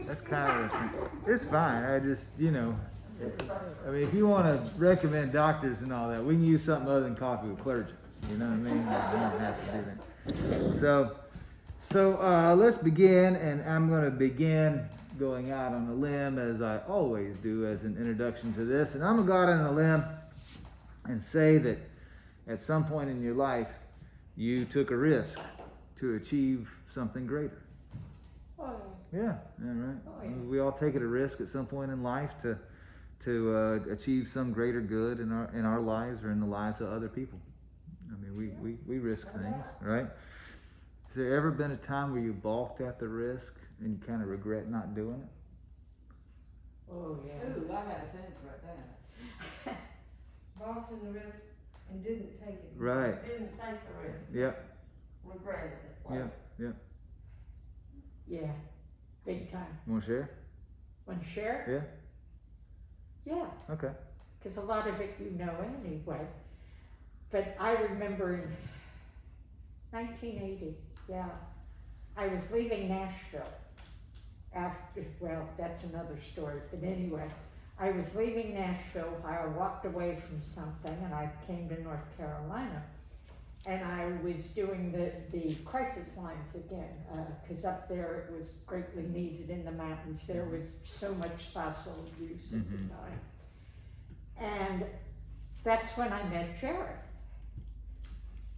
That's kind of it's fine. I just, I mean, if you want to recommend doctors and all that, we can use something other than coffee with Clergy. You know what I mean? You don't have to do that. So let's begin, and I'm going to begin going out on a limb as I always do as an introduction to this. And I'm going to go out on a limb and say that at some point in your life, you took a risk to achieve something greater. Oh, yeah, right. Oh, yeah. We all take it a risk at some point in life to achieve some greater good in our lives or in the lives of other people. I mean, we risk things, right? Has there ever been a time where you balked at the risk and you kind of regret not doing it? Oh, yeah. Ooh, I got a sentence right there. Balked in the risk and didn't take it. Right. Didn't take the risk. Yep. Regretted it. Yep. Yep. Yeah, big time. You want to share? Want to share? Yeah. Yeah, Okay. because a lot of it you know anyway. But I remember in 1980, I was leaving Nashville after, well, that's another story, but anyway, I was leaving Nashville. I walked away from something and I came to North Carolina. And I was doing the crisis lines again, because up there it was greatly needed in the mountains. There was so much fossil use at the time. And that's when I met Jared.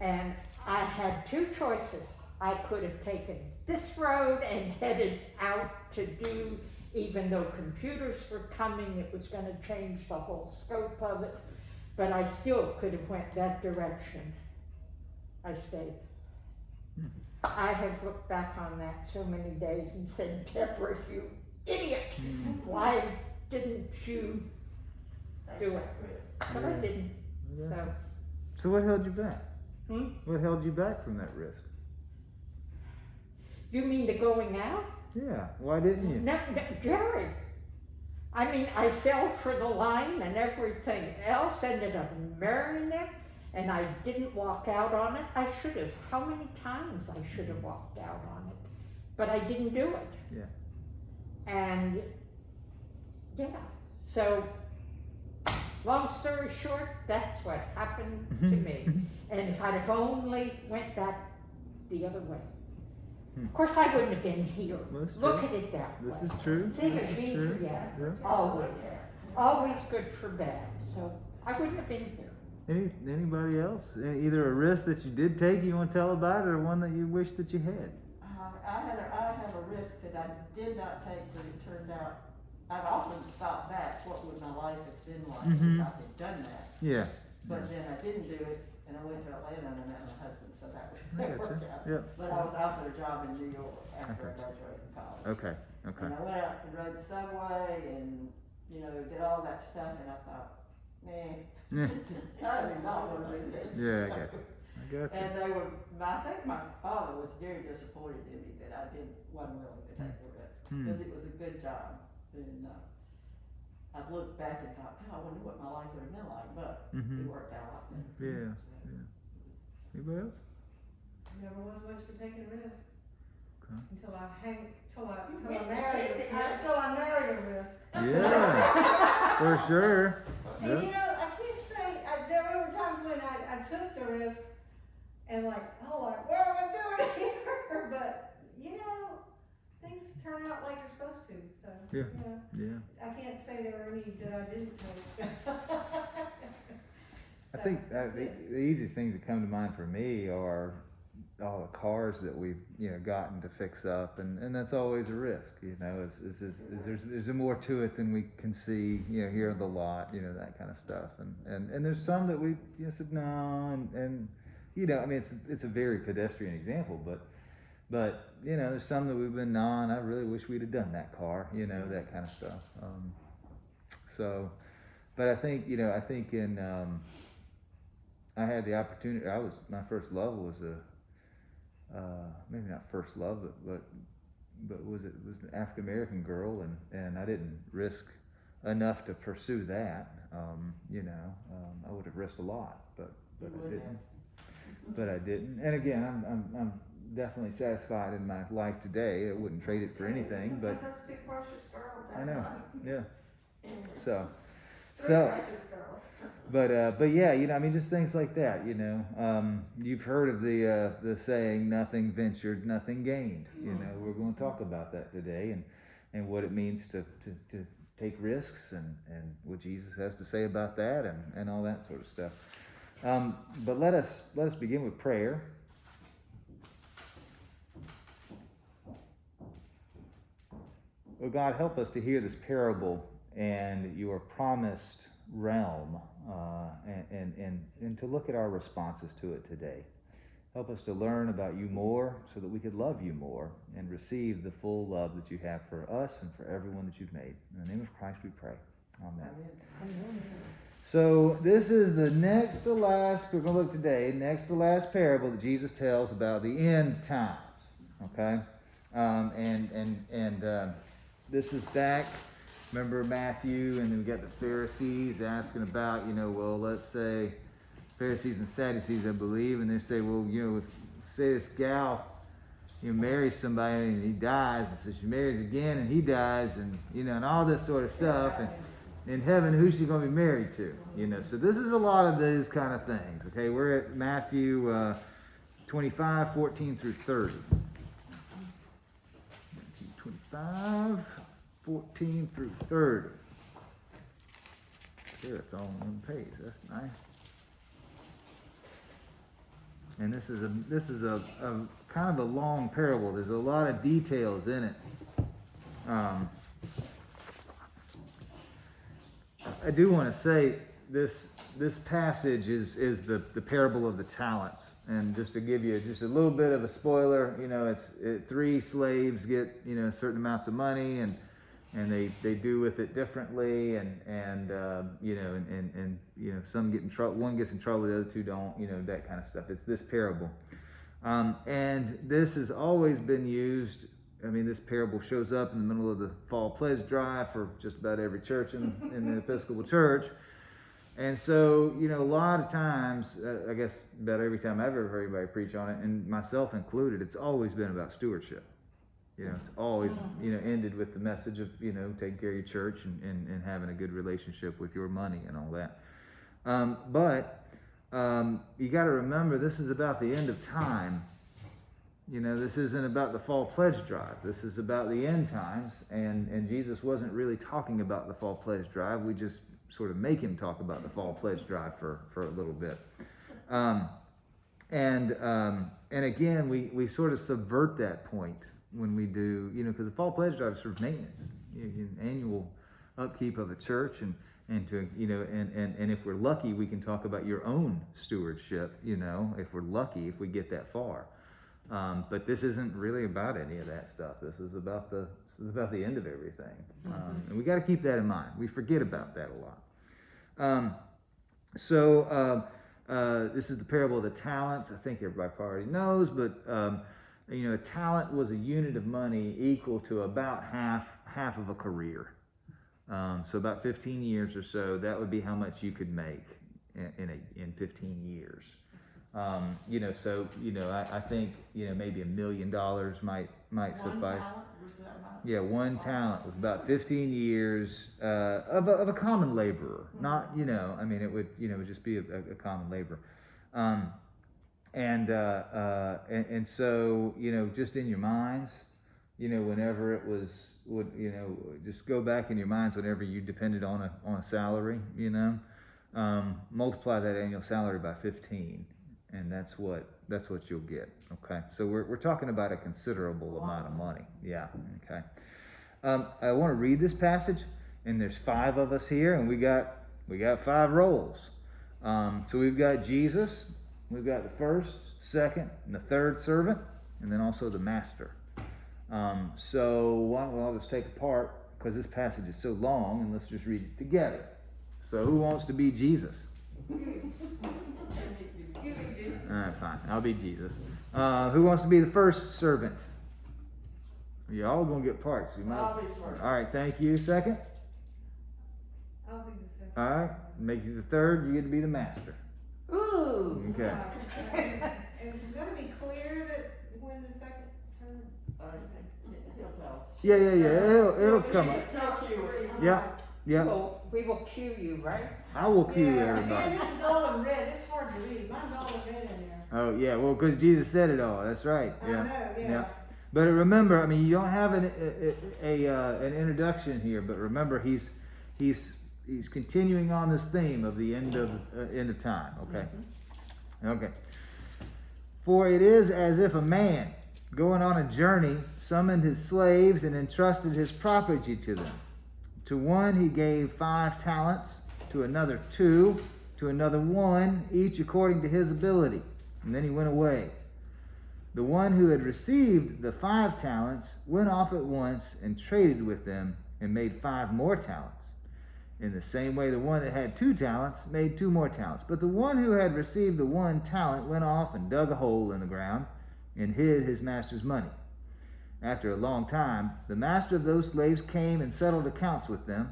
And I had two choices. I could have taken this road and headed out to do, even though computers were coming, it was going to change the whole scope of it, but I still could have went that direction. I stayed. I have looked back on that so many days and said, Deborah, you idiot, why didn't you do it? But I didn't. Yeah. So what held you back? Hmm? What held you back from that risk? You mean the going out? Yeah. Why didn't you? No, Jared. I mean, I fell for the line and everything else, ended up marrying him, and I didn't walk out on it. I should have. How many times I should have walked out on it? But I didn't do it. Yeah. And, yeah, so, long story short, that's what happened to me. And if I'd have only went that the other way. Of course, I wouldn't have been here. Look at it that way. This is true. See, This is V true. for yes. Yeah. Always good for bad. So I wouldn't have been here. Anybody else? Either a risk that you did take you want to tell about, or one that you wish that you had? I have a risk that I did not take, but it turned out, I've often thought back, what would my life have been like if I had done that? Yeah. But then I didn't do it, and I went to Atlanta and I met my husband, so that worked out. Yeah. But I was offered a job in New York after I graduated from college. Okay. Okay. And I went out and rode the subway and, did all that stuff, and I thought, man, I do not want to do this. Yeah, I got you. And I think my father was very disappointed in me that I wasn't willing to take the risk, because it was a good job. And I've looked back and thought, I wonder what my life would have been like, but it worked out a lot better. Yeah. Anybody else? Never was much for taking risks. Okay. Until I married a risk. Yeah, for sure. And I can't say, there were times when I took the risk and what am I doing here? But, things turn out like they're supposed to, so, Yeah. I can't say there were any that I didn't take. I think the easiest things that come to mind for me are all the cars that we've gotten to fix up, and that's always a risk. There's more to it than we can see here on the lot, that kind of stuff, and there's some that we said no, and I mean it's a very pedestrian example, but there's some that we've been and I really wish we'd have done that car, that kind of stuff. But I think I had the opportunity. My first love was maybe not first love, but was an African American girl, and I didn't risk enough to pursue that. I would have risked a lot, but I didn't. And again, I'm definitely satisfied in my life today. I wouldn't trade it for anything, but Those two precious girls. I know, yeah. So, Three so, precious girls. but yeah, I mean, just things like that, You've heard of the saying, "Nothing ventured, nothing gained." We're going to talk about that today, and what it means to take risks, and what Jesus has to say about that, and all that sort of stuff. But let us begin with prayer. Oh God, help us to hear this parable and your promised realm, and to look at our responses to it today. Help us to learn about you more so that we could love you more and receive the full love that you have for us and for everyone that you've made. In the name of Christ we pray. Amen. So this is the next to last, we're going to look today, next to last parable that Jesus tells about the end times. Okay? This is back, remember Matthew, and then we got the Pharisees asking about, well, let's say Pharisees and Sadducees, I believe, and they say, well, if say this gal, marries somebody and he dies, and so she marries again and he dies, and and all this sort of stuff, and in heaven, who's she going to be married to? So this is a lot of these kind of things. Okay, we're at Matthew 25, 14 through 30. 25, 14 through 30. Sure, it's all on one page. That's nice. And this is a kind of a long parable. There's a lot of details in it. I do want to say this passage is the parable of the talents. And just to give you just a little bit of a spoiler, it's 3 slaves get certain amounts of money, and they do with it differently, and some get in trouble, one gets in trouble, the other 2 don't, that kind of stuff. It's this parable, and this has always been used. I mean, this parable shows up in the middle of the fall pledge drive for just about every church in the Episcopal Church. And so, a lot of times, I guess about every time I've ever heard anybody preach on it, and myself included, it's always been about stewardship. It's always, ended with the message of, taking care of your church and having a good relationship with your money and all that. But you got to remember, this is about the end of time. This isn't about the fall pledge drive. This is about the end times, and Jesus wasn't really talking about the fall pledge drive. We just sort of make him talk about the fall pledge drive for a little bit. And again, we sort of subvert that point when we do, because the fall pledge drive is sort of maintenance, annual upkeep of a church, and to, and if we're lucky, we can talk about your own stewardship, if we're lucky, if we get that far. But this isn't really about any of that stuff. This is about the end of everything, and we got to keep that in mind. We forget about that a lot. This is the parable of the talents. I think everybody already knows, but a talent was a unit of money equal to about half of a career. So about 15 years or so, that would be how much you could make in 15 years. I think maybe $1 million might suffice. Yeah, one talent was about 15 years of a common laborer. Not it would just be a common laborer. And so just in your minds, whenever it was just go back in your minds whenever you depended on a salary, multiply that annual salary by 15. And that's what you'll get. Okay, so we're talking about a considerable amount of money. Yeah. Okay. I want to read this passage, and there's 5 of us here, and we got 5 roles. So we've got Jesus, we've got the first, second, and the third servant, and then also the master. So why don't we all just take a part, because this passage is so long, and let's just read it together. So who wants to be Jesus? All right, fine. I'll be Jesus. Who wants to be the first servant? You're all going to get parts. I'll be first. All right, thank you. Second? I'll be the second. All right, make you the third. You get to be the master. Ooh. Okay. And it's got to be clear that when He'll tell us. Yeah. It'll come up. Yeah. We will cue you, right? I will cue Yeah, everybody. and this is all in red, it's hard to read, mine's all in red in there. Oh yeah, well, because Jesus said it all. That's right. I know, yeah. But remember, I mean, you don't have an introduction here, but remember, he's continuing on this theme of the end of time. Okay. Okay. For it is as if a man going on a journey summoned his slaves and entrusted his property to them. To one he gave 5 talents, to another 2, to another 1, each according to his ability. And then he went away. The one who had received the 5 talents went off at once and traded with them and made 5 more talents. In the same way, the one that had 2 talents made 2 more talents. But the one who had received the 1 talent went off and dug a hole in the ground and hid his master's money. After a long time, the master of those slaves came and settled accounts with them.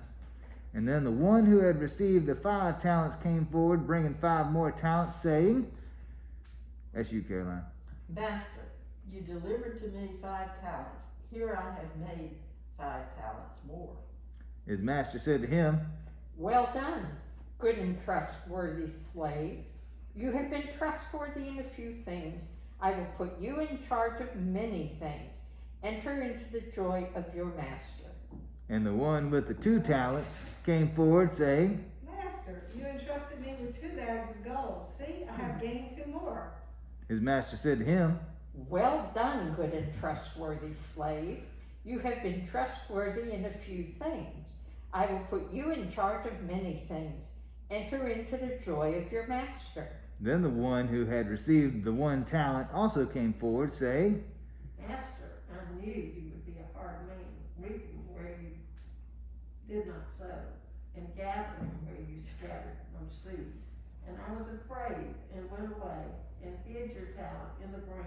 And then the one who had received the 5 talents came forward, bringing 5 more talents, saying, that's you, Caroline. Master, you delivered to me 5 talents. Here I have made 5 talents more. His master said to him, Well done, good and trustworthy slave. You have been trustworthy in a few things. I will put you in charge of many things. Enter into the joy of your master. And the one with the 2 talents came forward, saying, Master, you entrusted me with 2 bags of gold. See, I have gained 2 more. His master said to him, Well done, good and trustworthy slave. You have been trustworthy in a few things. I will put you in charge of many things. Enter into the joy of your master. Then the one who had received the 1 talent also came forward, saying, Master, I knew you would be a hard man, reaping where you did not sow, and gathering where you scattered no seed. And I was afraid, and went away, and hid your talent in the ground.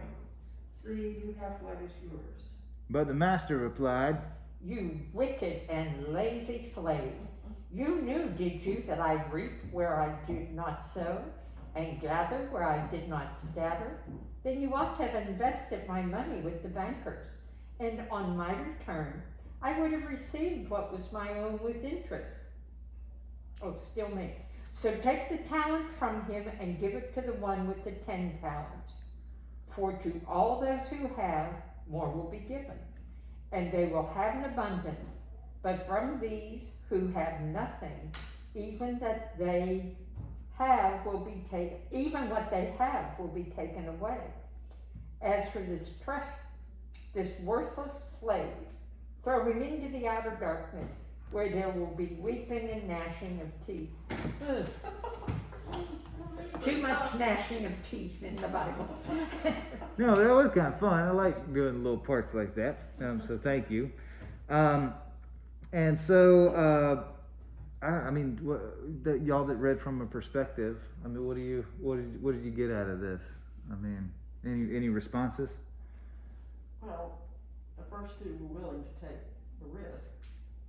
See, you have what is yours. But the master replied, You wicked and lazy slave. You knew, did you, that I reap where I did not sow, and gather where I did not scatter? Then you ought to have invested my money with the bankers, and on my return I would have received what was my own with interest. Oh, still me. So take the talent from him and give it to the one with the 10 talents. For to all those who have, more will be given, and they will have an abundance. But from these who have nothing, even that they have will be taken, even what they have will be taken away. As for this worthless slave, throw him into the outer darkness, where there will be weeping and gnashing of teeth. Too much gnashing of teeth in the Bible. No, that was kind of fun. I like doing little parts like that. So thank you. And so, I mean, y'all that read from a perspective, I mean, what did you get out of this? I mean, any responses? Well, the first 2 were willing to take the risk.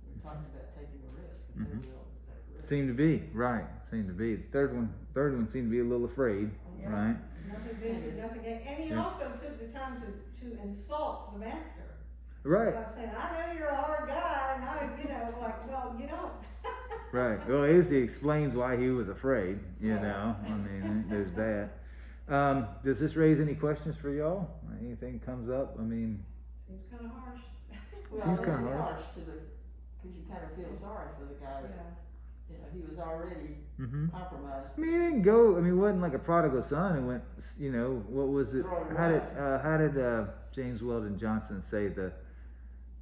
We were talking about taking the risk, and they were willing to take the risk. Seemed to be, right. Seemed to be. The third one seemed to be a little afraid, Yeah. right? Nothing ventured, nothing gained. And he also took the time to insult the master. Right. By saying, I know you're a hard guy, and like, well, you don't. Right. Well, at least he explains why he was afraid, you know. I mean, there's that. Does this raise any questions for y'all? Anything comes up? I mean, Seems kind of harsh. Well, Seems it's kinda harsh. harsh because you kind of feel sorry for the guy. Yeah. You know, he was already compromised. I mean, he didn't go. I mean, it wasn't like a prodigal son and went. You know, what was it? How did James Weldon Johnson say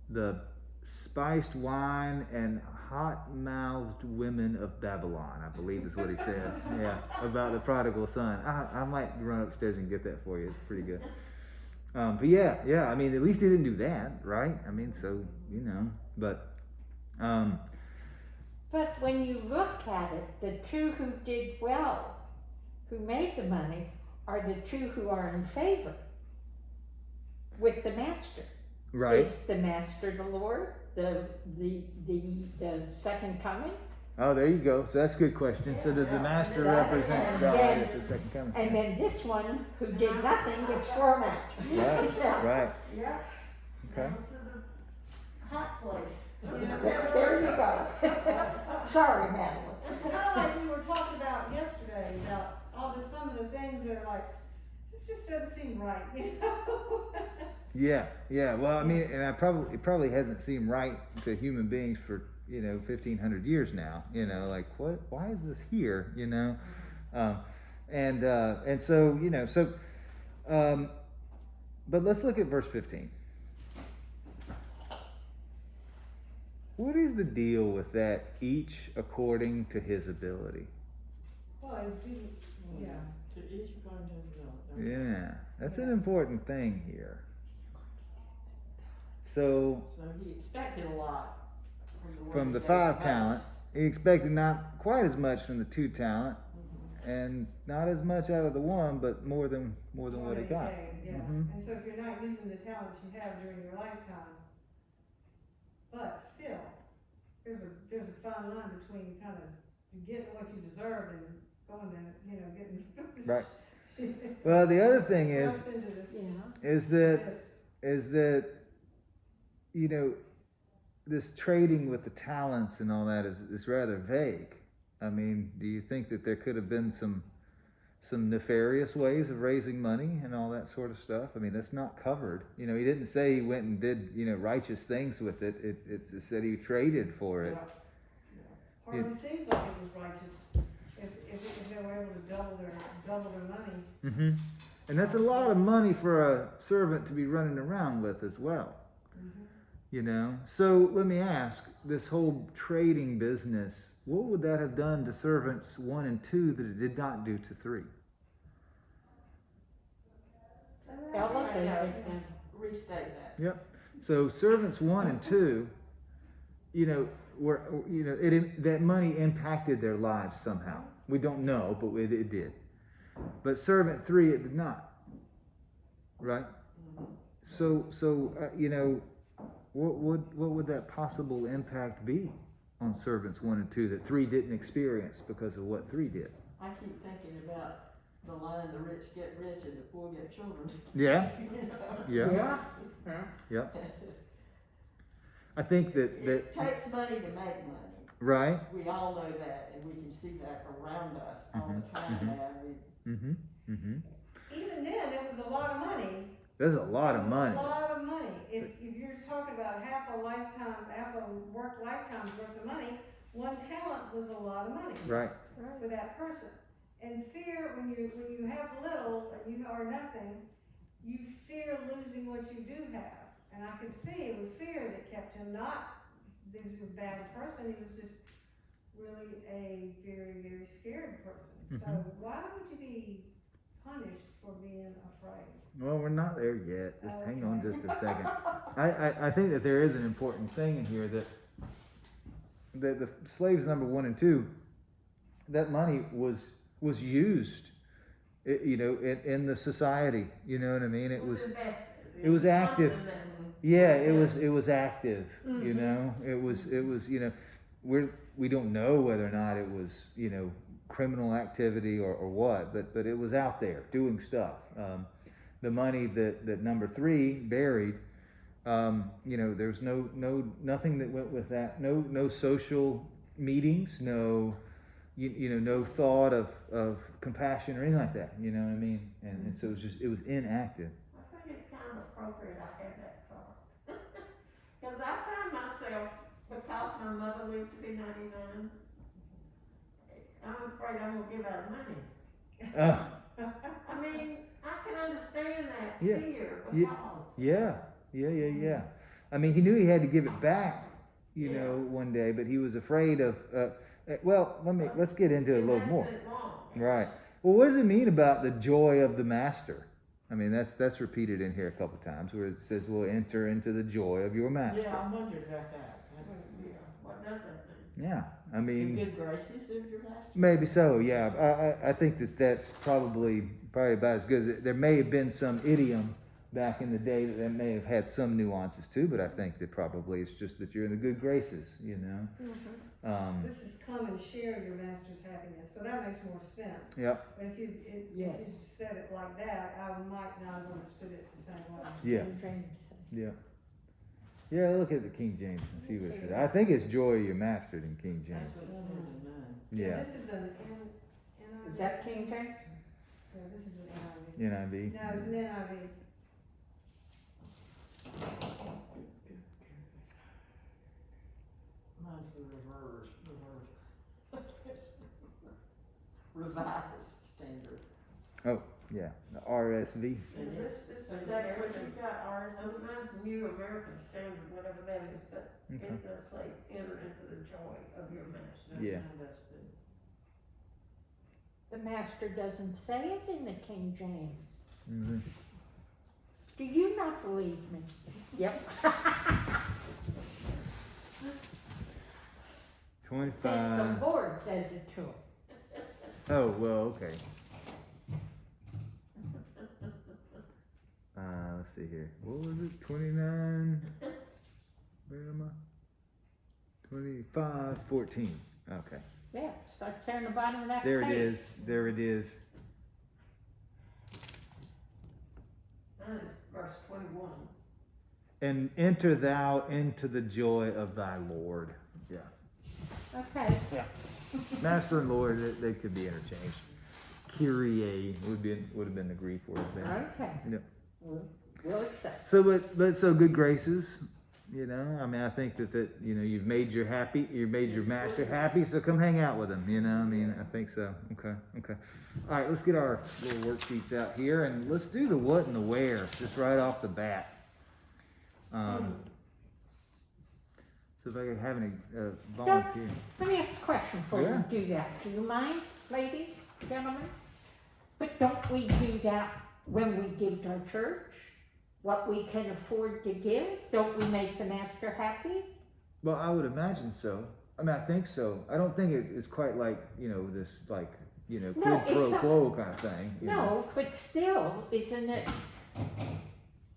the spiced wine and hot-mouthed women of Babylon, I believe is what he said. Yeah, about the prodigal son. I might run upstairs and get that for you. It's pretty good. But yeah. I mean, at least he didn't do that, right? I mean, so you know, but. But when you look at it, the 2 who did well, who made the money, are the 2 who are in favor with the master. Right. Is the master the Lord, the second coming? Oh, there you go. So that's a good question. So does the master represent God at the second coming? And then this one who did nothing gets thrown out. Right. Right. Yeah. Okay. Down to the hot place. You know, There you go. Sorry, Madeline. it's kind of like we were talking about yesterday, about all the, some of the things that are like, this just doesn't seem right, you know? Yeah, yeah. Well, I mean, and it probably hasn't seemed right to human beings for 1,500 years now. Like what? Why is this here? And so but let's look at verse 15. What is the deal with that? Each according to his ability. Well, it do, yeah. To each according to his will. Yeah, that's an important thing here. So he expected a lot from the he 5 gave talent, he expected not quite as much from the 2 talent, and not as much out of the 1, but more than what he got. Yeah. Mhm. And so if you're not using the talents you have during your lifetime, but still, there's a fine line between kind of getting what you deserve and going and getting. Right. Well, the other thing is thrust into the- is that this trading with the talents and all that is rather vague. I mean, do you think that there could have been some nefarious ways of raising money and all that sort of stuff? I mean, that's not covered. He didn't say he went and did righteous things with it. It said he traded for it. Hardly seems like it was righteous if they were able to double their money. Mm-hmm. And that's a lot of money for a servant to be running around with as well. So let me ask, this whole trading business, what would that have done to servants 1 and 2 that it did not do to 3? Elevated them. Restate that. Yep. So servants 1 and 2, were that money impacted their lives somehow. We don't know, but it did. But servant 3, it did not. Right? So what would that possible impact be on servants 1 and 2 that 3 didn't experience because of what 3 did? I keep thinking about the line, the rich get rich and the poor get children. Yeah. Yeah. Yep. I think that It takes money to make money. right. We all know that, and we can see that around us all the time now. Mm-hmm. Mm-hmm. Even then, it was a lot of money. There's a lot of money. A lot of money. If you're talking about half a work lifetime's worth of money, 1 talent was a lot of money. Right. For that person. And fear, when you have little and you are nothing, you fear losing what you do have. And I could see it was fear that kept him not, he was a bad person, he was just really a very, very scared person. So why would you be punished for being afraid? Well, we're not there yet. Just hang on Okay. just a second. I think that there is an important thing in here that the slaves number 1 and 2, that money was used, in the society. You know what I mean? It was active. Yeah, it was active. It was we don't know whether or not it was criminal activity or what, but it was out there doing stuff. The money that number 3 buried, there's nothing that went with that. No social meetings, no thought of compassion or anything like that. You know what I mean? And so it was inactive. I think it's kind of appropriate I had that thought. Because I found myself, because my mother lived to be 99, I'm afraid I'm going to give out money. I mean, I can understand that fear because. Yeah. I mean, he knew he had to give it back, one day, but he was afraid of. Let's get into it a little more. Right. Well, what does it mean about the joy of the master? I mean, that's repeated in here a couple times, where it says, "We'll enter into the joy of your master." Yeah, I wondered about that. Yeah, what does that mean? Yeah, I mean, The good graces of your master. maybe so. Yeah, I think that's probably about as good as there may have been some idiom back in the day that may have had some nuances too, but I think that probably it's just that you're in the good graces, This is come and share your master's happiness, so that makes more sense. Yep. But if you said it like that, I might not have understood it the same way. Yeah. Dreams. Yeah. Yeah, look at the King James and see what it says. I think it's joy you're mastered in King James. That's what it says in mine. Yeah. This is an NIV. Is that King James? Yeah, this is an NIV. NIV. No, it's an NIV. Mine's the revised standard. Oh, yeah, the RSV. And this Is that what you got, ours? Mine's New American Standard, whatever that is, but Okay. it does say, enter into the joy of your master. Yeah. Mine does too. The master doesn't say it in the King James. Mm-hmm. Do you not believe me? Yep. Says 25. the Lord says it to him. Oh, well, okay. Let's see here. What was it? 29. Where am I? 25, 14. Okay. Yeah, it starts there on the bottom of that There page. it is. There it is. Mine is verse 21. And enter thou into the joy of thy Lord. Yeah. Okay. Master and Lord, they could be interchanged. Kyrie would have been the Greek word there. Okay. Yep. We'll accept. So, but so good graces. You know, I mean, I think that you know, you've made your master happy. So come hang out with him. You know, I mean, I think so. Okay. All right, let's get our little worksheets out here and let's do the what and the where just right off the bat. So if I could have any volunteer. Let me ask a question before Yeah. we do that. Do you mind, ladies, gentlemen? But don't we do that when we give to our church? What we can afford to give? Don't we make the master happy? Well, I would imagine so. I mean, I think so. I don't think it's quite like, you know, this like, you know, No, quid it's pro not. quo kind of thing. You know? No, but still, isn't it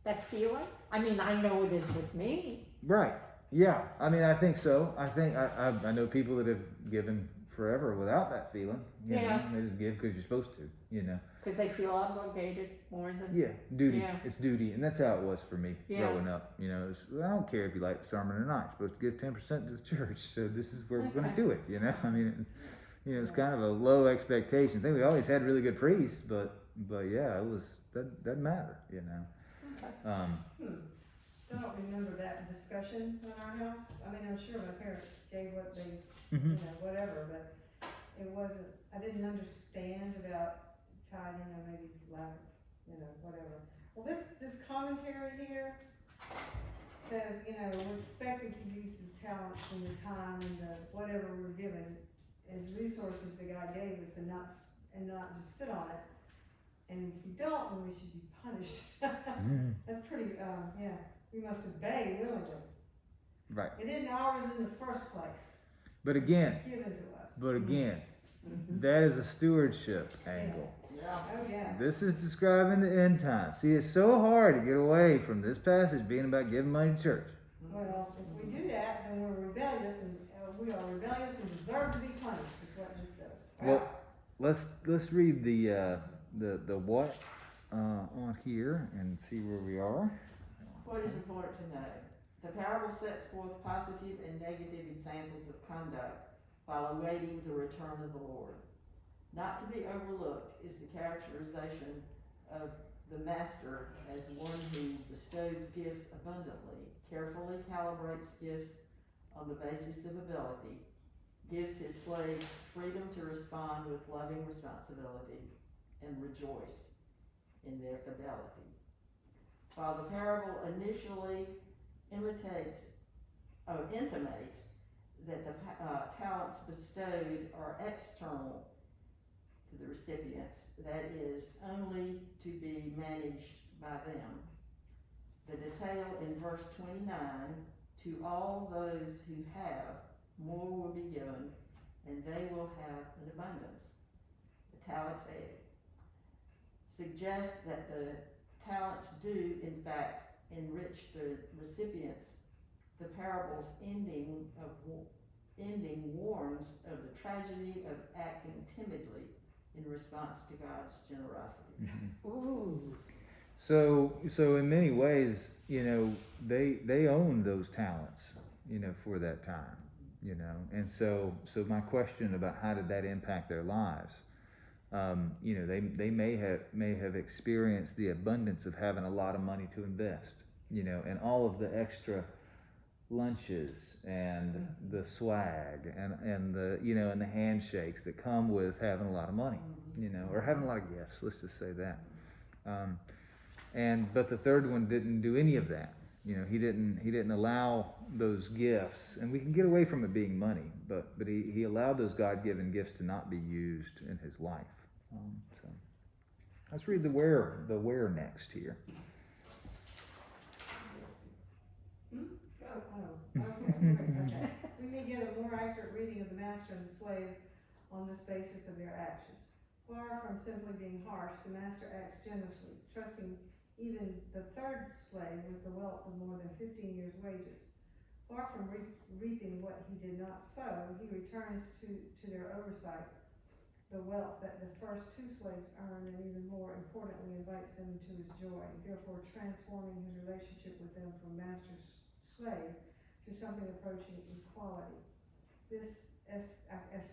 that feeling? I mean, I know it is with me. Right. Yeah. I mean, I think so. I think I know people that have given forever without that feeling. You Yeah. know? They just give because you're supposed to, you know. Because they feel obligated more than. Yeah, duty. Yeah. It's duty, and that's how it was for me Yeah. growing up. You know, I don't care if you like the sermon or not. You're supposed to give 10% to the church, so this is where we're going Okay. to do it. You know, I mean, you know, it's kind of a low expectation. I think we always had really good priests, but yeah, it was that doesn't matter. You know. Okay. So I don't remember that discussion in our house. I mean, I'm sure my parents gave what they, Mhm. you know, whatever, but it wasn't, I didn't understand about tithing or maybe louder, you know, whatever. Well, this commentary here says, you know, we're expected to use the talents and the time and the whatever we're given as resources that God gave us and not just sit on it. And if we don't, then we should be punished. Mhm. That's pretty, yeah, we must obey willingly. Right. It isn't ours in the first place, But again, given to us. Mhm. that is a stewardship angle. Yeah. Oh, yeah. This is describing the end time. See, it's so hard to get away from this passage being about giving money to church. Well, if we do that, then we're rebellious and we are rebellious and deserve to be punished, is what this says. Well, let's read the what on here and see where we are. What is important to know? The parable sets forth positive and negative examples of conduct while awaiting the return of the Lord. Not to be overlooked is the characterization of the master as one who bestows gifts abundantly, carefully calibrates gifts on the basis of ability, gives his slaves freedom to respond with loving responsibility, and rejoice in their fidelity. While the parable initially intimates that the talents bestowed are external to the recipients, that is, only to be managed by them. The detail in verse 29, to all those who have, more will be given, and they will have an abundance. Italics added. Suggests that the talents do, in fact, enrich the recipients. The parable's ending warns of the tragedy of acting timidly in response to God's generosity. Ooh. So in many ways, they own those talents, for that time, and so my question about how did that impact their lives? They may have experienced the abundance of having a lot of money to invest, and all of the extra lunches and the swag and the and the handshakes that come with having a lot of money, or having a lot of gifts. Let's just say that. But the third one didn't do any of that. He didn't allow those gifts, and we can get away from it being money, but he allowed those God-given gifts to not be used in his life. So let's read the where next here. Okay. We may get a more accurate reading of the master and the slave on this basis of their actions. Far from simply being harsh, the master acts generously, trusting even the third slave with the wealth of more than 15 years' wages. Far from reaping what he did not sow, he returns to their oversight the wealth that the first two slaves earned, and even more importantly, invites them into his joy, therefore transforming his relationship with them from master-slave to something approaching equality. This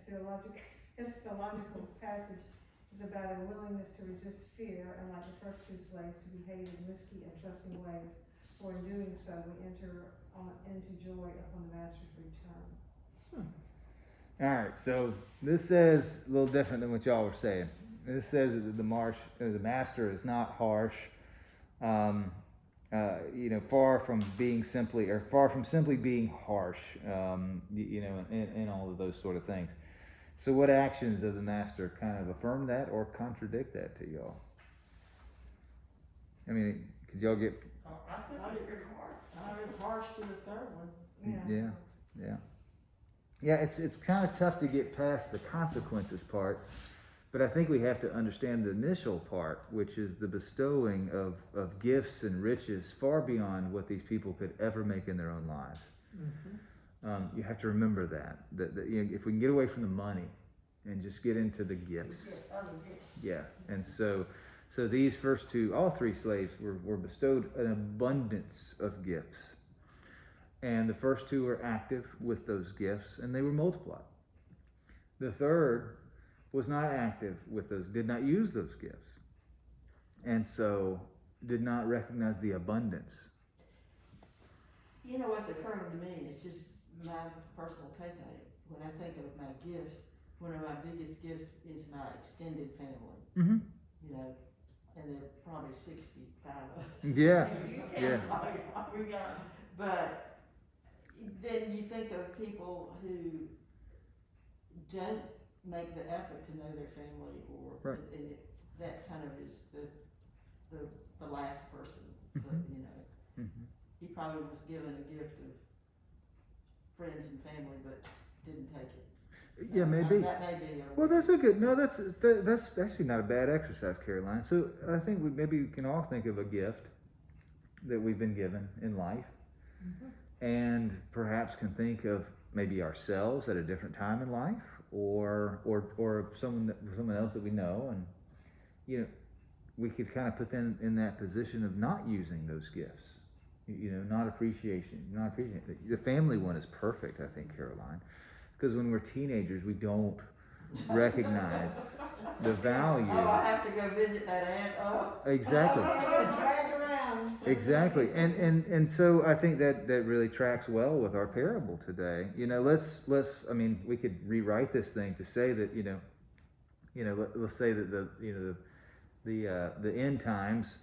theological passage is about a willingness to resist fear, and like the first two slaves, to behave in risky and trusting ways, for in doing so we enter into joy upon the master's return. All right, so this says a little different than what y'all were saying. This says that the master is not harsh, far from simply being harsh, and all of those sort of things. So what actions of the master kind of affirm that or contradict that to y'all? I mean, could y'all get... I thought it was harsh to the third one. Yeah, it's kind of tough to get past the consequences part, but I think we have to understand the initial part, which is the bestowing of gifts and riches far beyond what these people could ever make in their own lives. Mm-hmm. You have to remember that if we can get away from the money and just get into the gifts. Yeah, and so these first two, all three slaves were bestowed an abundance of gifts. And the first two were active with those gifts, and they were multiplied. The third was not active with those, did not use those gifts, and so did not recognize the abundance. What's occurring to me is just my personal take on it. When I think of my gifts, one of my biggest gifts is my extended family. Mm-hmm. And there are probably 65 of us. Yeah. But then you think of people who don't make the effort to know their family, or right. That kind of is the last person. Mm-hmm. Mm-hmm. He probably was given a gift of friends and family, but didn't take it. Yeah, maybe. That may be. Well, that's a good. No, that's actually not a bad exercise, Caroline. So I think we can all think of a gift that we've been given in life. Mm-hmm. And perhaps can think of maybe ourselves at a different time in life, or someone else that we know, and we could kind of put them in that position of not using those gifts, not appreciating. The family one is perfect, I think, Caroline, because when we're teenagers, we don't recognize the value. Oh, I have to go visit that aunt. Oh. Exactly. Exactly, and so I think that really tracks well with our parable today. Let's we could rewrite this thing to say that let's say that the end times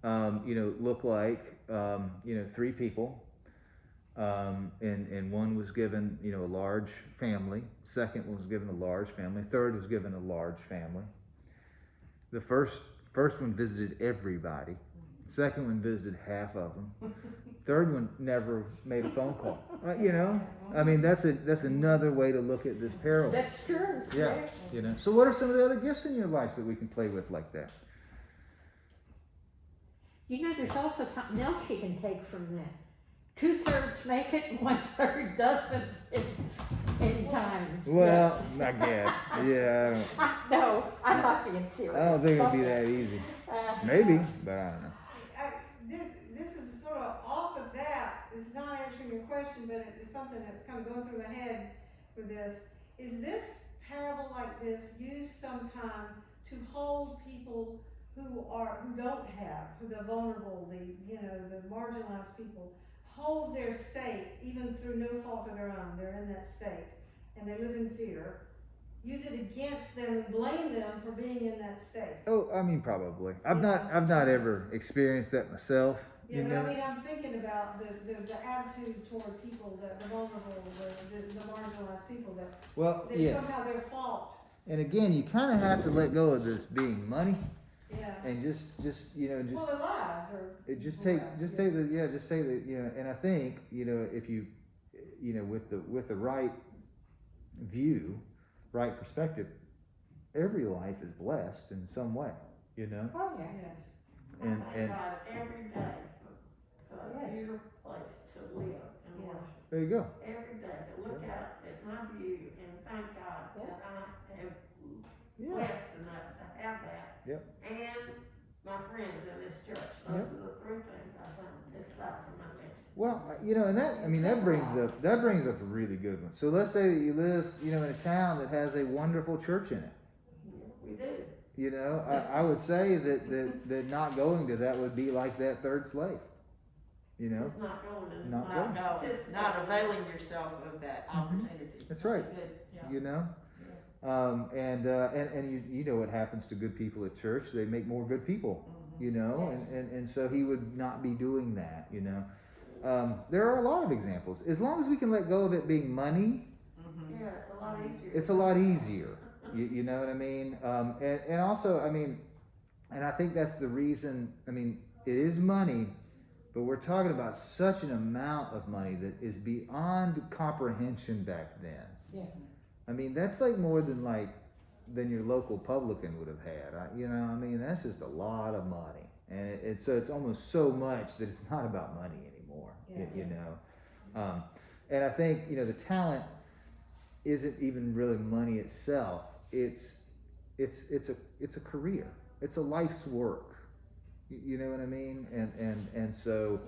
look like three people, and one was given a large family, second one was given a large family, third was given a large family. The first one visited everybody. Second one visited half of them. Third one never made a phone call. That's another way to look at this parable. That's true. Yeah. So what are some of the other gifts in your life that we can play with like that? There's also something else you can take from that. 2/3 make it and 1/3 doesn't in times. Well, yes. I guess. Yeah. No, I'm not being serious. I don't think it'd be that easy. Maybe, but I don't know. this is sort of off of that, it's not answering your question, but it's something that's kind of going through my head for this. Is this parable like this used sometime to hold people who don't have, who the vulnerable, the marginalized people, hold their state even through no fault of their own, they're in that state, and they live in fear, use it against them and blame them for being in that state? Oh, I mean, probably. I've not ever experienced that myself. Yeah, You but know? I mean, I'm thinking about the attitude toward people, the vulnerable, the marginalized people, that yeah. somehow their fault. And again, you kind of have to let go of this being money, Yeah. and just Well, their lives are. just take the and I think if you with the right view, right perspective, every life is blessed in some way, Oh, yeah. Yes. and Thank God every day for a beautiful place to live and worship. there you go. Every day to look out at my view and thank God that I am blessed enough to have that. Yep. And my friends in this church. Those Yep. are the three things I've done this side of my life. Well, and that brings up a really good one. So let's say that you live, in a town that has a wonderful church in it. Yeah, we do. I would say that not going to that would be like that Third Slate. It's not going and Not not going. Not availing yourself of that opportunity. That's right. Good, yeah. And you know what happens to good people at church? They make more good people. Mhm. Yes. And so he would not be doing that. There are a lot of examples. As long as we can let go of it being money, Mhm. Yeah, it's a lot easier. it's a lot easier. You know what I mean? And also, and I think that's the reason. It is money, but we're talking about such an amount of money that is beyond comprehension back then. Yeah. That's like more than your local publican would have had. That's just a lot of money, and so it's almost so much that it's not about money anymore. Yeah. And I think the talent isn't even really money itself. It's a career. It's a life's work. You know what I mean? And so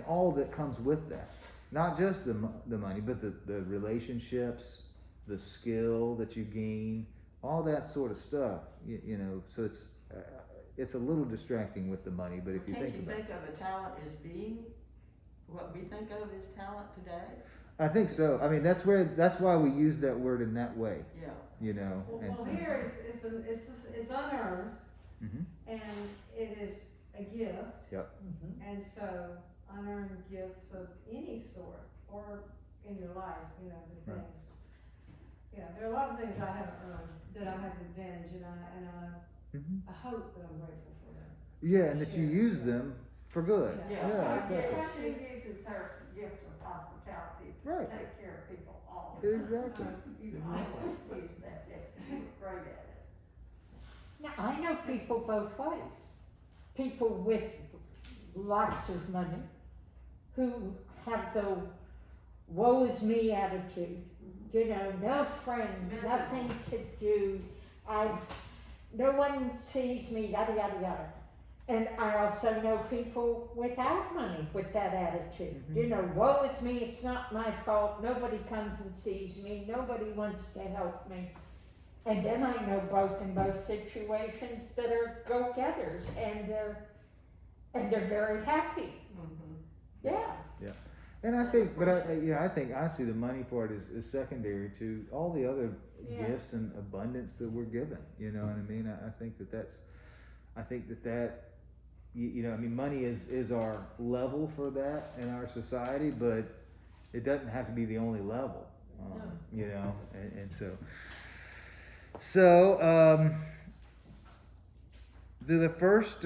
all that comes with that, not just the money, but the relationships, the skill that you gain, all that sort of stuff. So it's a little distracting with the money, but if you Can't think you about it. think of a talent as being what we think of as talent today? I think so. That's why we use that word in that way. Yeah. And Well, so, here it's unearned, Mhm. and it is a gift. Yep. Mhm. And so unearned gifts of any sort, or in your life, the Right. things. Yeah, there are a lot of things I haven't earned that I had to advantage, and Mhm. I hope that I'm grateful for them. Yeah, and that you use them for good. Yeah. Exactly. She uses her gift of hospitality to Right. take care of people all the time. Exactly. You always use that gift, you're great at it. Now, I know people both ways. People with lots of money who have the woe is me attitude. No friends, nothing to do. No one sees me, yada, yada, yada. And I also know people without money with that attitude. Woe is me, it's not my fault, nobody comes and sees me, nobody wants to help me. And then I know both in both situations that are go-getters, and they're very happy. Mhm. Yeah. And I think, I think honestly the money part is secondary to all the other Yeah. gifts and abundance that we're given. You know what I mean? I think money is our level for that in our society, but it doesn't have to be the only level. And so do the first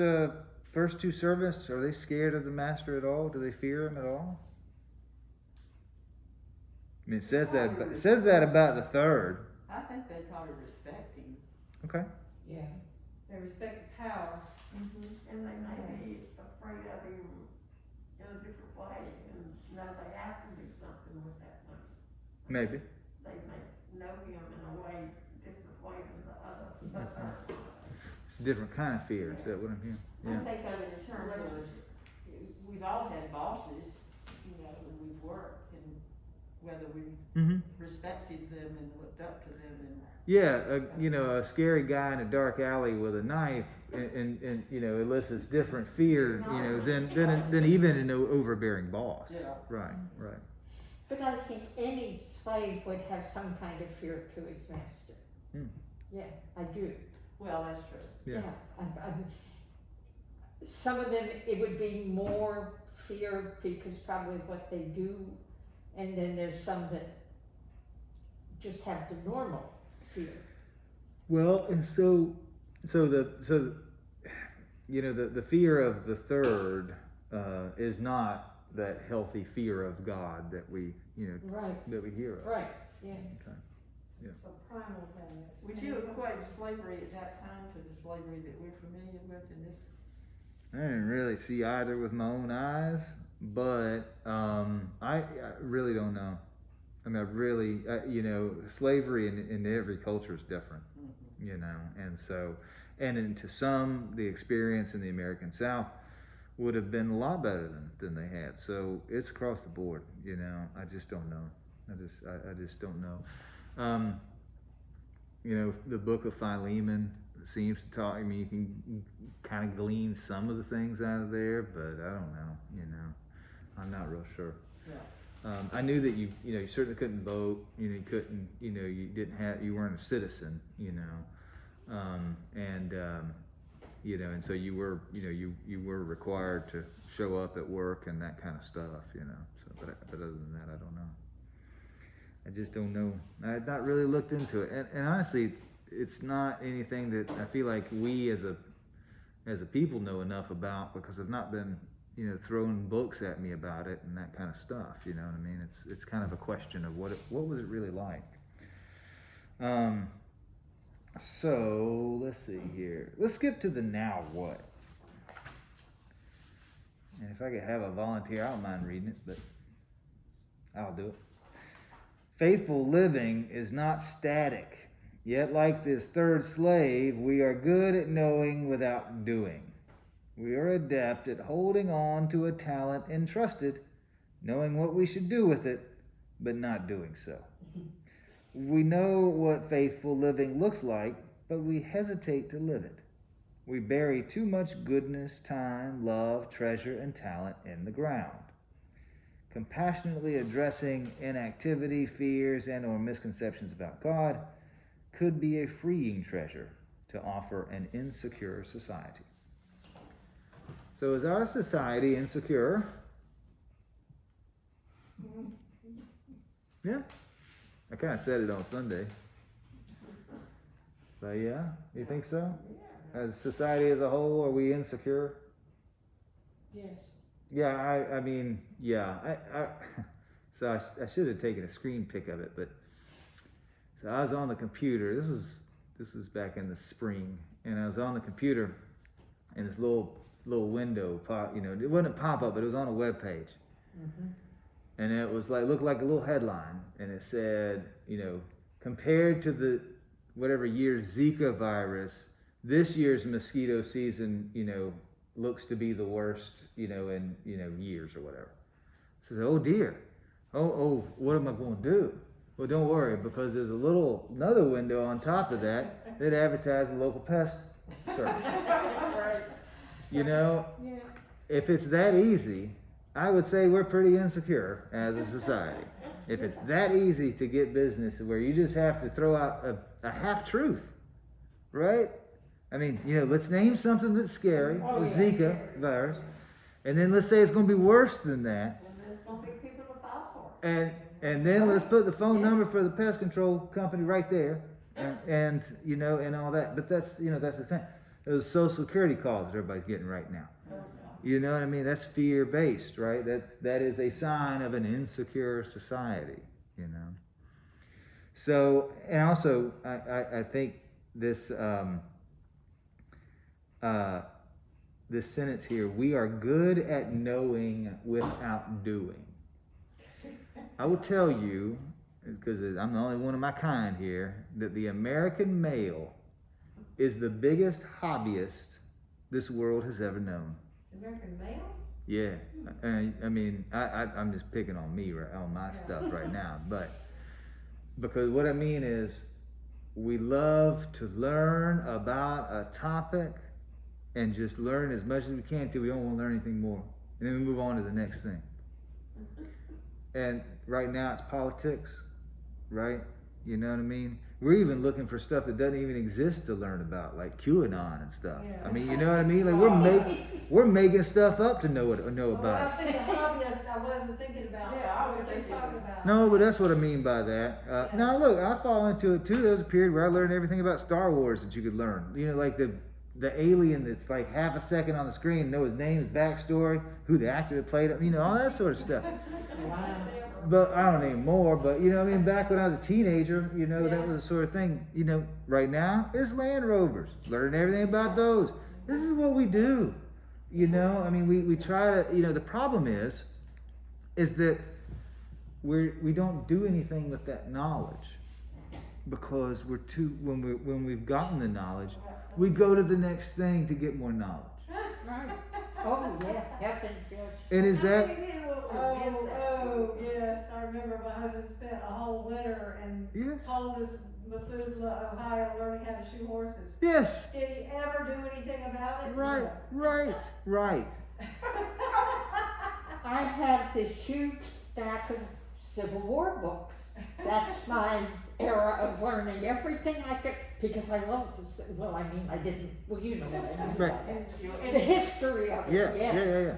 two servants, are they scared of the master at all? Do they fear him at all? It says that about the third. I think they probably respect him. Okay. Yeah. They respect the power. And they may be afraid of him in a different way, and know they have to do something with that money. Maybe. They may know him in a way, different way than the other. It's a different kind of fear. Is that what I'm hearing? I Yeah. think of it in terms of we've all had bosses, you know, when we've worked, and whether we Mm-hmm. respected them and looked up to them and. Yeah, you know, a scary guy in a dark alley with a knife, and you know, elicits different fear, you know, than even an overbearing boss. Yeah. Right, right. But I think any slave would have some kind of fear to his master. Hmm. Yeah, I do. Well, that's true. Yeah. Some of them, it would be more fear because probably what they do, and then there's some that just have the normal fear. Well, and so you know, the fear of the third is not that healthy fear of God that we, you know, Right, that we hear of. right, yeah. Okay. So primal habits. Would you equate slavery at that time to the slavery that we're familiar with in this? I didn't really see either with my own eyes, but I really don't know. I mean, I really, you know, slavery in every culture is different, Mm-hmm. you know, and so, and to some, the experience in the American South would have been a lot better than they had. So it's across the board, you know. I just don't know. I just don't know. You know, the book of Philemon seems to talk. I mean, you can kind of glean some of the things out of there, but I don't know. You know, I'm not real sure. Yeah. I knew that you know, you certainly couldn't vote. You know, you couldn't. You know, you weren't a citizen. You know, you know, and so you were. You know, you were required to show up at work and that kind of stuff. You know, so but other than that, I don't know. I just don't know. I had not really looked into it, and honestly, it's not anything that I feel like we as a people know enough about, because I've not been, you know, throwing books at me about it and that kind of stuff. You know what I mean? It's kind of a question of what was it really like. So let's see here. Let's skip to the now what. And if I could have a volunteer, I don't mind reading it, but I'll do it. Faithful living is not static, yet like this third slave, we are good at knowing without doing. We are adept at holding on to a talent entrusted, knowing what we should do with it, but not doing so. We know what faithful living looks like, but we hesitate to live it. We bury too much goodness, time, love, treasure, and talent in the ground. Compassionately addressing inactivity, fears, and or misconceptions about God could be a freeing treasure to offer an insecure society. So is our society insecure? Yeah. I kind of said it on Sunday. But yeah, you think so? As society as a whole, are we insecure? Yes. Yeah, I mean, yeah. So I should have taken a screen pic of it, but so I was on the computer. This was back in the spring, and I was on the computer, and this little window pop. You know, it wasn't a pop up, but it was on a web page, and it was like looked like a little headline, and it said, you know, compared to the whatever year's Zika virus, this year's mosquito season, you know, looks to be the worst, you know, in, you know, years or whatever. So, oh dear, oh, what am I going to do? Well, don't worry, because there's another window on top of that that advertises local pest search. You know, if it's that easy, I would say we're pretty insecure as a society. If it's that easy to get business where you just have to throw out a half truth, right? I mean, you know, let's name something that's scary, the Zika virus, and then let's say it's going to be worse than that. And there's gonna be people to file for it. And then let's put the phone number for the pest control company right there, and you know, and all that. But that's, you know, that's the thing. Those Social Security calls that everybody's getting right now. You know what I mean? That's fear based, right? That is a sign of an insecure society. You know. So, and also, I think this. This sentence here, we are good at knowing without doing. I will tell you, because I'm the only one of my kind here, that the American male is the biggest hobbyist this world has ever known. American male? Yeah, I mean, I'm just picking on me, right, on my stuff right now, but because what I mean is, we love to learn about a topic and just learn as much as we can till we don't want to learn anything more, and then we move on to the next thing. And right now it's politics, right? You know what I mean? We're even looking for stuff that doesn't even exist to learn about, like QAnon and stuff. Yeah. I mean, you know what I mean? Like we're making stuff up to know Well, when about I it. think of hobbyist, I wasn't thinking about Yeah, I was what you're thinking- talking about. No, but that's what I mean by that. Yeah. Now look, I fall into it too. There was a period where I learned everything about Star Wars that you could learn. You know, like the alien that's like half a second on the screen, know his name, his backstory, who the actor that played him, you know, all that sort of stuff. Wow. But I don't anymore. But you know, I mean, back when I was a teenager, you know, that was the sort of thing. You know, right now it's Land Rovers, learning everything about those. This is what we do. You know, I mean, we try to. You know, the problem is that we don't do anything with that knowledge because we're too when we've gotten the knowledge, we go to the next thing to get more knowledge. Right. Oh, yes, heaven, yes. And is that Oh, yes, I remember my husband spent a whole winter in yes, coldest Methuselah, Ohio, learning how to shoe horses. yes, Did he ever do anything about it? right, right, right. I have this huge stack of Civil War books. That's my era of learning everything I could, because I love this, well, I mean, I didn't, well, you know what I mean. Right. The history of it, Yeah, yes. yeah.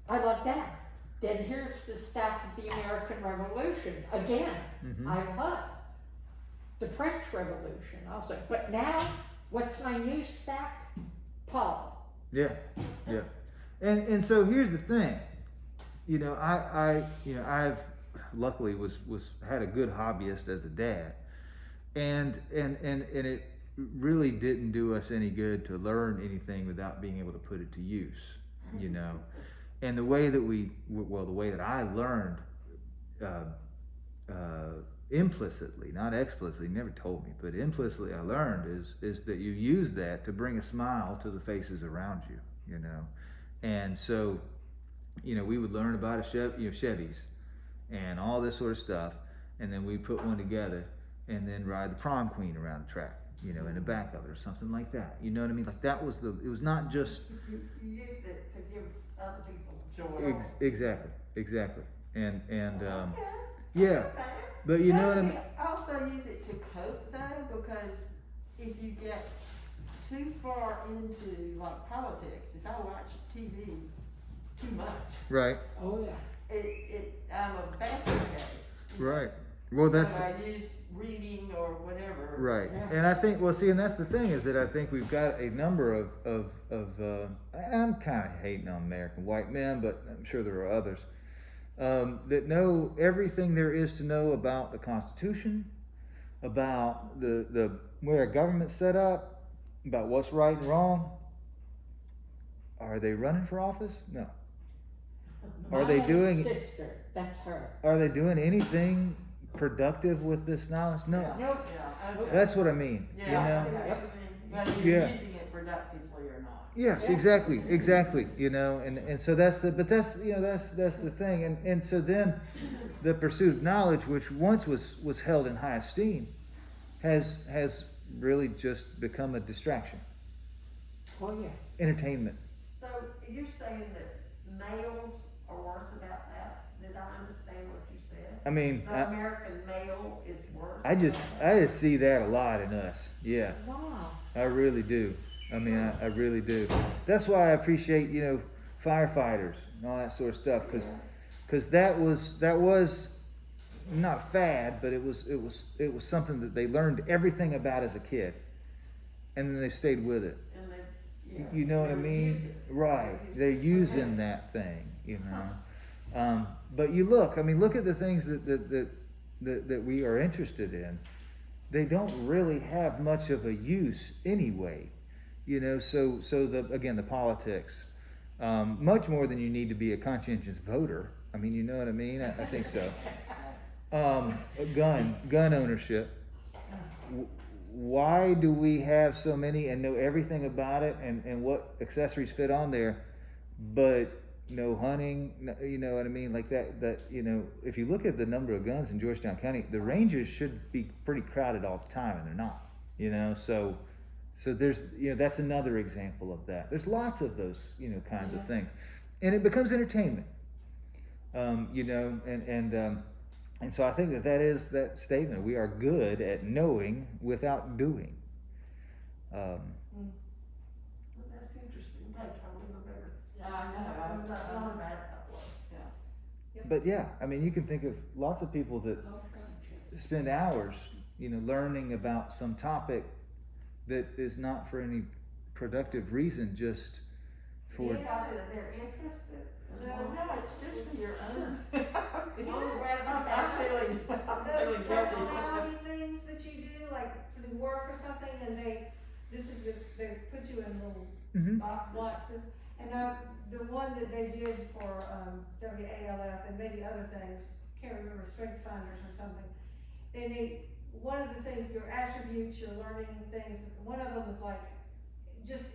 I love that. Then here's the stack of the American Revolution. Again, Mhm. I love the French Revolution also. But now, what's my new stack? Paul. Yeah, yeah. And so here's the thing. You know, I've luckily was had a good hobbyist as a dad. And it really didn't do us any good to learn anything without being able to put it to use, you know. And the way that I learned implicitly, not explicitly, he never told me, but implicitly I learned is that you use that to bring a smile to the faces around you, you know. And so, you know, we would learn about Chevys and all this sort of stuff, and then we put one together and then ride the prom queen around the track, you know, in the back of it or something like that. You know what I mean? Like that was it was not just You used it to give other people joy. exactly. And Okay. yeah, Okay. but you know what I mean? I also use it to cope though, because if you get too far into like politics, if I watch TV too much, Right, Oh, yeah. I'm a basket case. right. Well, that's So I use reading or whatever. right. Yeah. And I think, well, see, and that's the thing is that I think we've got a number of I'm kind of hating on American white men, but I'm sure there are others that know everything there is to know about the Constitution, about the where a government's set up, about what's right and wrong. Are they running for office? No. Are they My doing? sister, that's her. Are they doing anything productive with this knowledge? No. Nope. Yeah, okay. That's what I mean. Yeah, You know? I know what Yep. you mean. Whether you're Yeah. using it productively or not. Yes, Yeah. exactly. You know, and so that's the thing, and so then the pursuit of knowledge, which once was held in high esteem, has really just become a distraction, Oh, yeah. entertainment. So you're saying that males are worse about that? Did I understand what you said? I mean, The American male is worse? I just see that a lot in us. Yeah, Wow. I really do. I mean, I really do. That's why I appreciate, you know, firefighters and all that sort of stuff, because that was not a fad, but it was something that they learned everything about as a kid, and then they stayed with it. And it's, yeah. You know what I They're mean? using- Right. They're using that thing, you know. But you look at the things that we are interested in. They don't really have much of a use anyway, you know. So the politics, much more than you need to be a conscientious voter. I mean, you know what I mean? I think so. Gun ownership. Why do we have so many and know everything about it and what accessories fit on there, but no hunting, no, you know what I mean? Like that, you know, if you look at the number of guns in Georgetown County, the ranges should be pretty crowded all the time, and they're not, you know, so there's, you know, that's another example of that. There's lots of those, you know, kinds of things, and it becomes entertainment, you know, and so I think that is that statement. We are good at knowing without doing. Well, that's interesting, take, I wouldn't have ever, Yeah, I I know. wouldn't have thought about it that way. But yeah, I mean, you can think of lots of people that spend hours, you know, learning about some topic that is not for any productive reason, just for. Because they're interested. No, it's just for your own. I'm feeling Those guilty. personality things that you do, like for the work or something, and they put you in little Mhm. boxes. And the one that they did for WALF and maybe other things, can't remember, Strength Finders or something. One of the things, your attributes, your learning things, one of them was like just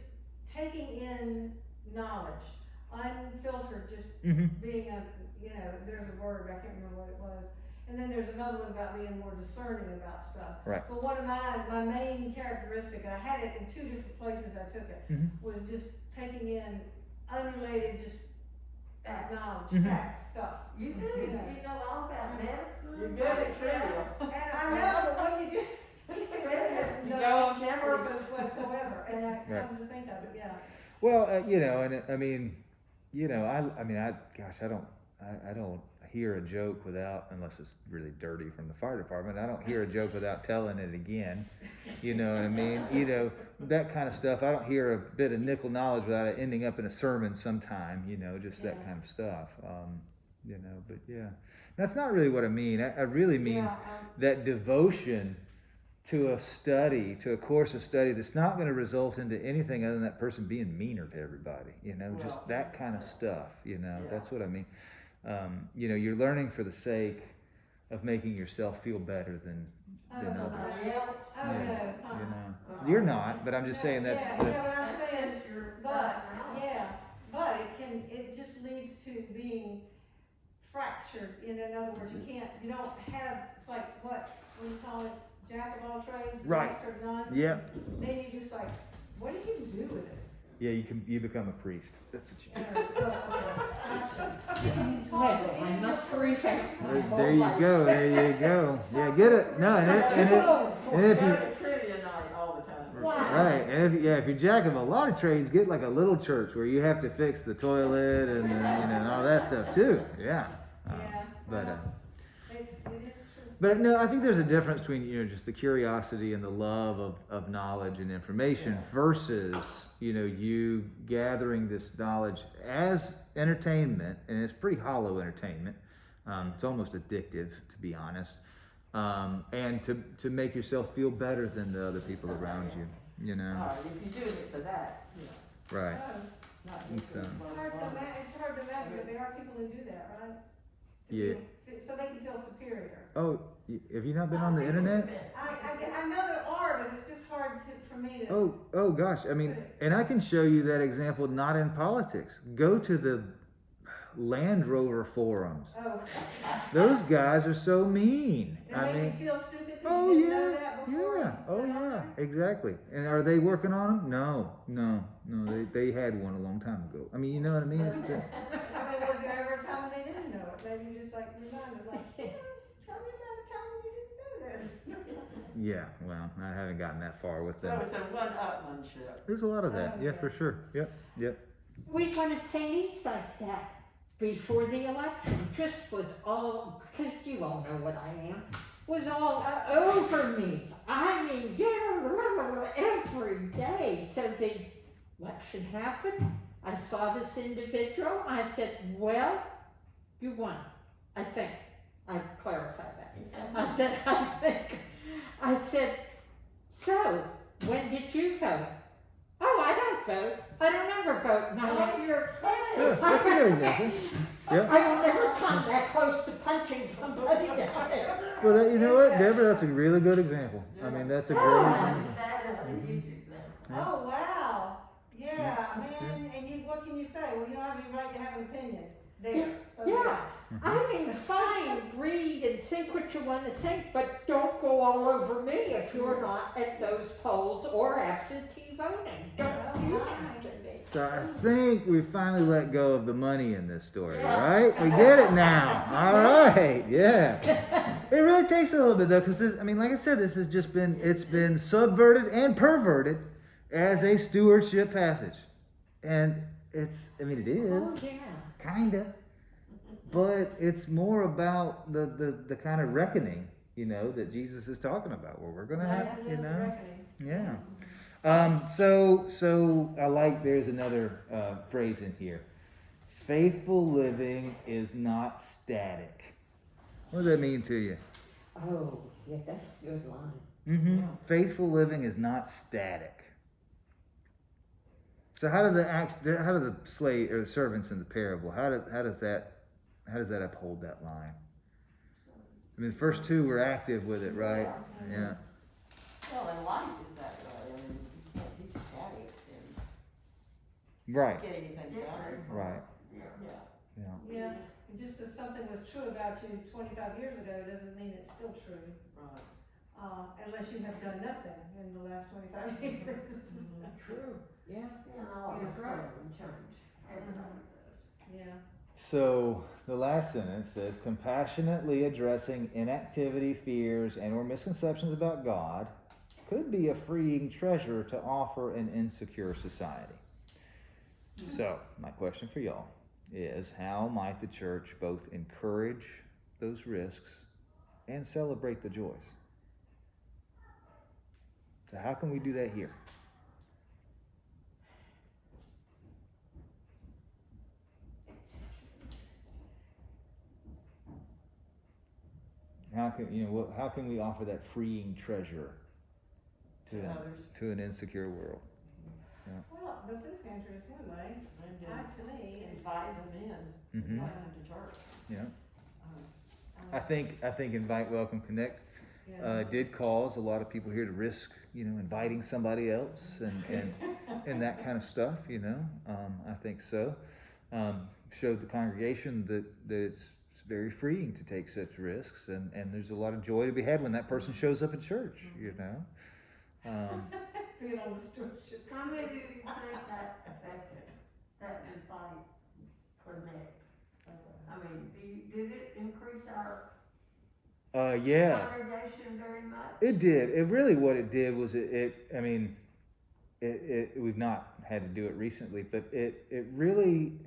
taking in knowledge, unfiltered, just Mhm. being there's a word, I can't remember what it was. And then there's another one about being more discerning about stuff. Right. But one of my main characteristic, and I had it in 2 different places I took it, Mhm. was just taking in unrelated, just knowledge, Mhm. facts, stuff. You do, you know all about medicine. You're good at trivia. And I know, but when you do, it really has You no go on Jeopardy. purpose whatsoever, and I Right. come to think of it, yeah. Well, you know, and I mean, you know, I don't hear a joke without, unless it's really dirty from the fire department, I don't hear a joke without telling it again. You know what I mean? You know, that kind of stuff. I don't hear a bit of nickel knowledge without it ending up in a sermon sometime, you know, just that kind of stuff. You know, but yeah, that's not really what I mean. I really mean that devotion to a study, to a course of study that's not going to result into anything other than that person being meaner to everybody, you know, just that kind of stuff, you know, that's what I mean. You know, you're learning for the sake of making yourself feel better than others. Oh, Yeah, no. you know, you're not, but I'm just saying that's. Yeah, you know what I'm saying, but it just leads to being fractured, in other words, you don't have, it's like, what do you call it, jack of all trades, Right. master of none? Yeah. Then you just like, what do you do with it? Yeah, you become a priest. That's what you do. Well, I must rephrase my whole There you life. go. There you go. Yeah, get it. No, and if Go you. to trivia night all the time. Wow. Right, and if you're jack of a lot of trades, get like a little church where you have to fix the toilet and and all that stuff too. Yeah. But it is true. but no, I think there's a difference between just the curiosity and the love of knowledge and information versus you gathering this knowledge as entertainment, and it's pretty hollow entertainment. It's almost addictive, to be honest. And to make yourself feel better than the other people around you. You know. All right, if you're doing it for that, Right. not And just so- It's hard to imagine, but there are people who do that, right? Yeah. So they can feel superior. Oh, have you not been on the internet? I know there are, but it's just hard for me to. Oh gosh, I mean, and I can show you that example not in politics. Go to the Land Rover forums. Oh. Those guys are so mean. They I make you mean, feel stupid because oh you didn't know that before. yeah, oh yeah, exactly. And are they working on them? No. They had one a long time ago. I mean, you know what I mean? It's just, I mean, was there ever a time when they didn't know it? Maybe just like reminded, like, tell me about a time when you didn't know this. yeah. Well, I haven't gotten that far with So them. it's a one-upmanship. There's a lot of that. Oh, Yeah, yeah. for sure. Yep. We wanted Saints like that before the election. Just was all, because you all know what I am, was all over me. I mean, every day. So the election happened. I saw this individual. I said, well, you won. I think. I clarified that. I said, I think. I said, so, when did you vote? Oh, I don't vote. I don't ever vote. And I went, you're Yeah, that's a good example. Yep. I will never come that close to punching somebody down there. Well, you know what, Deborah? That's a really good example. I mean, that's a great example. That is a huge example. Oh, wow. Yeah, Yeah, man, and what can you say? Well, you don't have any right to have an opinion there, so. Yeah, I mean, fine, read and think what you want to think, but don't go all over me if you're not at those polls or absentee voting. Don't do that to me. So I think we finally let go of the money in this story, right? We get it now. All right, yeah. It really takes a little bit though, because I mean, like I said, this has just it's been subverted and perverted as a stewardship passage, and it is Oh, yeah. kinda, but it's more about the kind of reckoning, that Jesus is talking about, where we're gonna have, yeah. So I like, there's another phrase in here. Faithful living is not static. What does that mean to you? Oh, yeah, that's a good line. Mm-hmm. Faithful living is not static. So how do the slave or the servants in the parable, how does that uphold that line? I mean, the first two were active with it, right? Yeah. Well, and life is that way. I mean, you can't be static and Right. get anything done. Right. Yeah. Yeah, and just because something was true about you 25 years ago doesn't mean it's still true, Right. unless you have done nothing in the last 25 years. True, yeah. Yeah, all That's is right. growing and change, everybody does. Yeah. So the last sentence says, compassionately addressing inactivity, fears, and/or misconceptions about God could be a freeing treasure to offer an insecure society. So my question for y'all is, how might the church both encourage those risks and celebrate the joys? So how can we do that here? How can we offer that freeing treasure to others? to an insecure world? Well, the food pantry is one way. And To me, it's invite them in, Mhm. invite them to church. Yeah. Um, I think Invite, Welcome, Connect did cause a lot of people here to risk, inviting somebody else and that kind of stuff. I think so. Showed the congregation that it's very freeing to take such risks, and there's a lot of joy to be had when that person shows up at church. Being on the stewardship. How many do you think that affected, that invite for Nick? I mean, did it increase our Yeah. congregation very much? It did. It really, what it did was we've not had to do it recently, but it really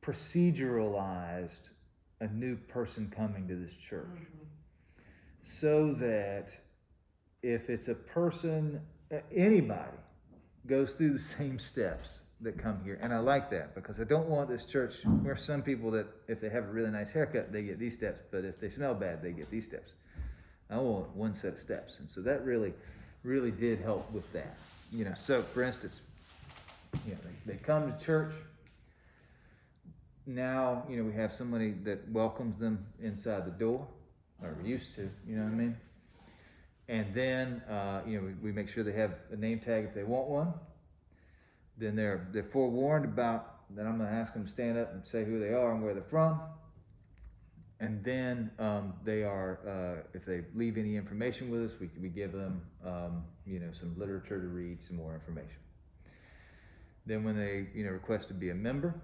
proceduralized a new person coming to this church, so that if it's a person, anybody goes through the same steps that come here. And I like that, because I don't want this church where some people that if they have a really nice haircut, they get these steps, but if they smell bad, they get these steps. I want one set of steps. And so that really, really did help with that. So for instance, they come to church. Now, we have somebody that welcomes them inside the door, or we used to, you know what I mean? And then, we make sure they have a name tag if they want one. Then they're forewarned about that. I'm going to ask them to stand up and say who they are and where they're from. And then they are, if they leave any information with us, we give them, some literature to read, some more information. Then when they, request to be a member,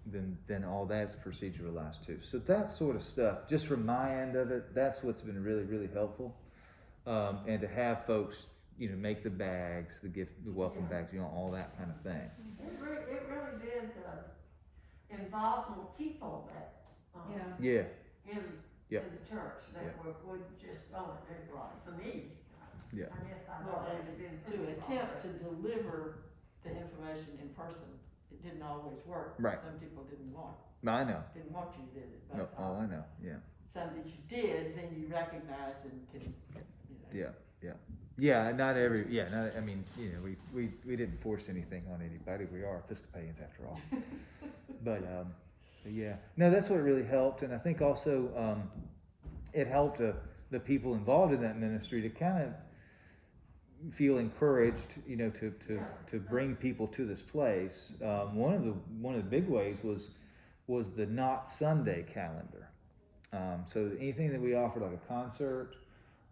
then all that's proceduralized too. So that sort of stuff, just from my end of it, that's what's been really, really helpful. And to have folks, make the bags, the welcome bags, all that kind of thing. It really did involve more people that, Yeah. in Yep. the church that would just go and everybody, for me. Yeah. I guess I Well, don't and been to attempt to deliver the information in person, it didn't always work. Right. Some people didn't want I know. you to visit, No, but I know. Yeah. some that you did, then you recognize and can, Yeah. Not every. Yeah. Not, I mean, we didn't force anything on anybody. We are Episcopalians after all. But yeah. No, that's what really helped, and I think also it helped the people involved in that ministry to kind of feel encouraged, to bring people to this place. One of the big ways was the Not Sunday calendar. So anything that we offered, like a concert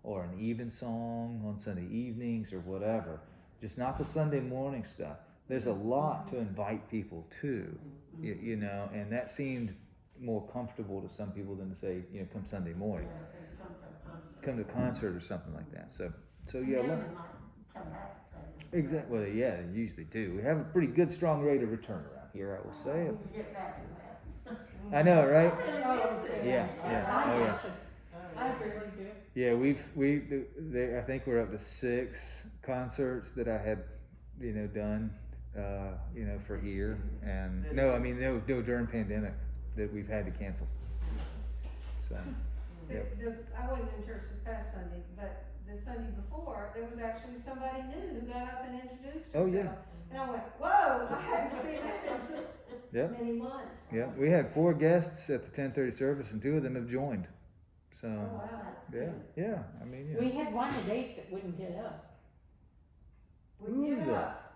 or an evensong on Sunday evenings or whatever, just not the Sunday morning stuff. There's a lot to invite people to, and that seemed more comfortable to some people than to say, come Sunday morning, come to concert or something like that. So yeah, exactly. Well, yeah, they usually do. We have a pretty good, strong rate of return around here, I will say. It's, Get back to that. I know, right? Yeah. Oh yeah. I really do. Yeah, I think we're up to 6 concerts that I had, done, for here, and no during pandemic that we've had to cancel. So, yep. I wasn't in church this past Sunday, but the Sunday before, there was actually somebody new who got up and introduced herself. Oh yeah. And I went, whoa, I hadn't seen that in many months. Yeah, we had 4 guests at the 10:30 service, and 2 of them have joined. So, Oh, wow. yeah. I mean, yeah. We had one at 8 that wouldn't get up. Who was that?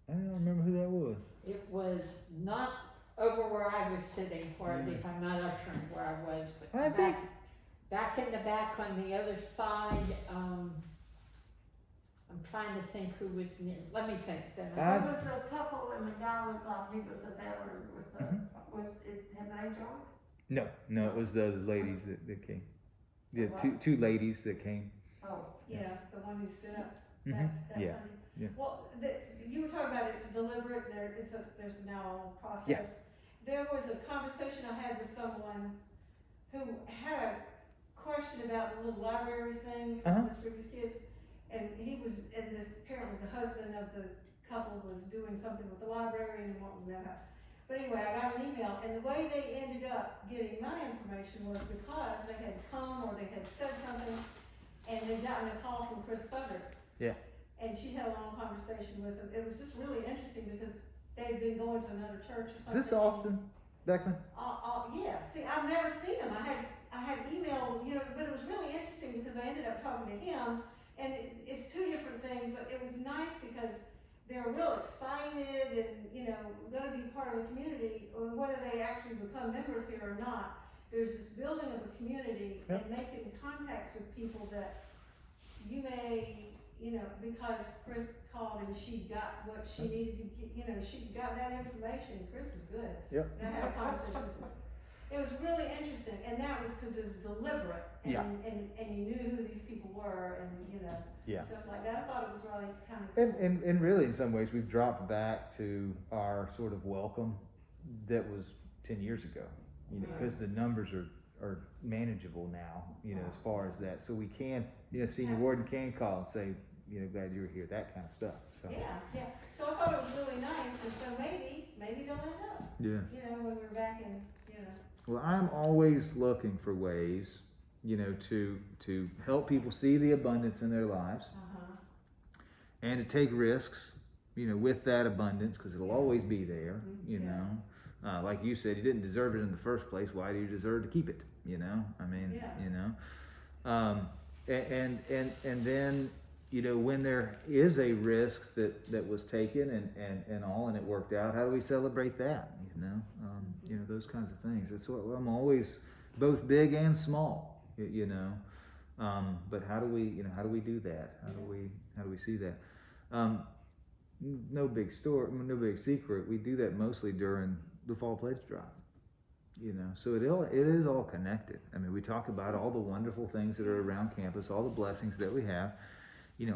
I don't remember who that was. It was not over where I was sitting, or if I'm not ushering where I was, but I think- back in the back on the other side. I'm trying to think who was near. Let me think. Then There was a couple and the guy looked like he was a veteran with the, Mhm. have they joined? No, it was the ladies that came. Yeah, two ladies that came. Oh. Yeah, the one who stood up Mhm. that Yeah, Sunday. yeah. Well, you were talking about it's deliberate, there's now a process. Yeah. There was a conversation I had with someone who had a question about the little library thing for Miss Ruby's kids. And apparently the husband of the couple was doing something with the library and wanting that. But anyway, I got an email, and the way they ended up getting my information was because they had come or they had said something, and they'd gotten a call from Chris Sutter. Yeah. And she had a long conversation with him. It was just really interesting because they had been going to another church or something. Is this Austin Beckman? Yeah, see, I've never seen him. I had emailed, but it was really interesting because I ended up talking to him, and it's 2 different things, but it was nice because they're real excited and, gonna be part of the community, or whether they actually become members here or not. There's this building of a community and making contacts with people that you may, because Chris called and she got what she needed to get, she got that information. Chris is good. Yep. And I had a conversation with him. It was really interesting, and that was because it was deliberate, and, Yeah. and you knew who these people were, and Yeah. stuff like that. I thought it was really kind of cool. And really, in some ways, we've dropped back to our sort of welcome that was 10 years ago, because the numbers are manageable now, as far as that. So we can, Senior Warden can call and say, glad you were here, that kind of stuff. So. Yeah. So I thought it was really nice, and so maybe they'll end up. Yeah. When we're back in, Well, I'm always looking for ways, to help people see the abundance in their lives, and to take risks, with that abundance, because it'll always be there, like you said, you didn't deserve it in the first place. Why do you deserve to keep it? And then, when there is a risk that was taken and it worked out, how do we celebrate that? Those kinds of things. That's what I'm always, both big and small, but how do we do that? How do we see that? No big secret. We do that mostly during the fall pledge drive. So it is all connected. I mean, we talk about all the wonderful things that are around campus, all the blessings that we have,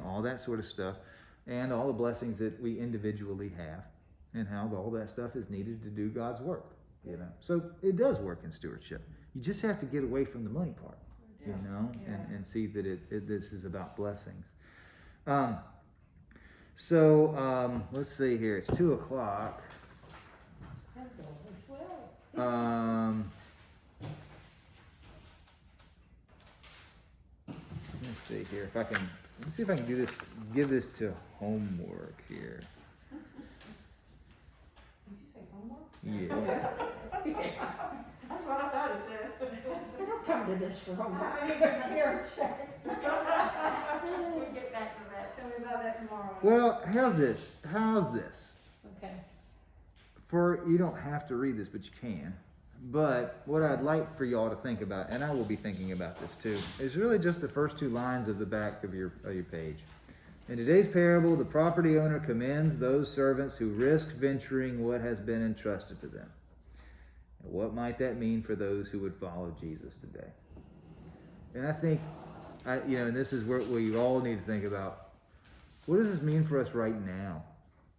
all that sort of stuff, and all the blessings that we individually have, and how all that stuff is needed to do God's work. So it does work in stewardship. You just have to get away from the money part, and see that this is about blessings. Let's see here. It's 2:00. Let's see here if I can. Let's see if I can give this to homework here. did you say homework? Yeah. That's what I thought it said. I don't come to this for homework. I need to hear a check. We'll get back to that Well, how's this? Okay. You don't have to read this, but you can. But what I'd like for y'all to think about, and I will be thinking about this too, is really just the first 2 lines of the back of your page. In today's parable, the property owner commends those servants who risk venturing what has been entrusted to them. And what might that mean for those who would follow Jesus today? And I think, and this is where we all need to think about, what does this mean for us right now?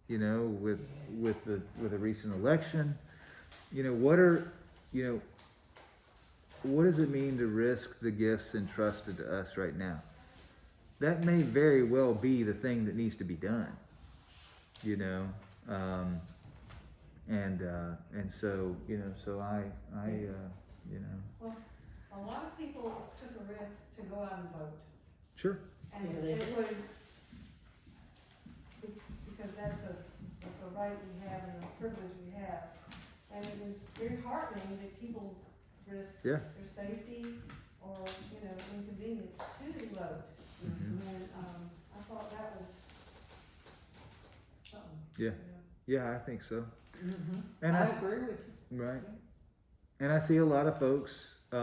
With the recent election, what does it mean to risk the gifts entrusted to us right now? That may very well be the thing that needs to be done, and so, so I. Well, a lot of people took a risk to go out and vote. Sure. And Yeah, they it was, because that's a right we have and a privilege we have. And it was very heartening that people risked Yeah. their safety or, inconvenience to vote. Mhm. And, I thought that was something. Yeah. Yeah, I think so. Mm-hmm. And I agree with you. right. And I see a lot of folks. I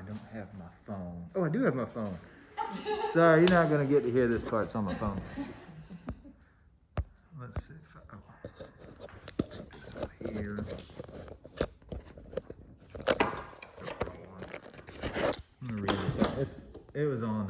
don't have my phone. Oh, I do have my phone. Sorry, you're not going to get to hear this part. It's on my phone. Let's see. Put this up here. I'm going to read this out. It was on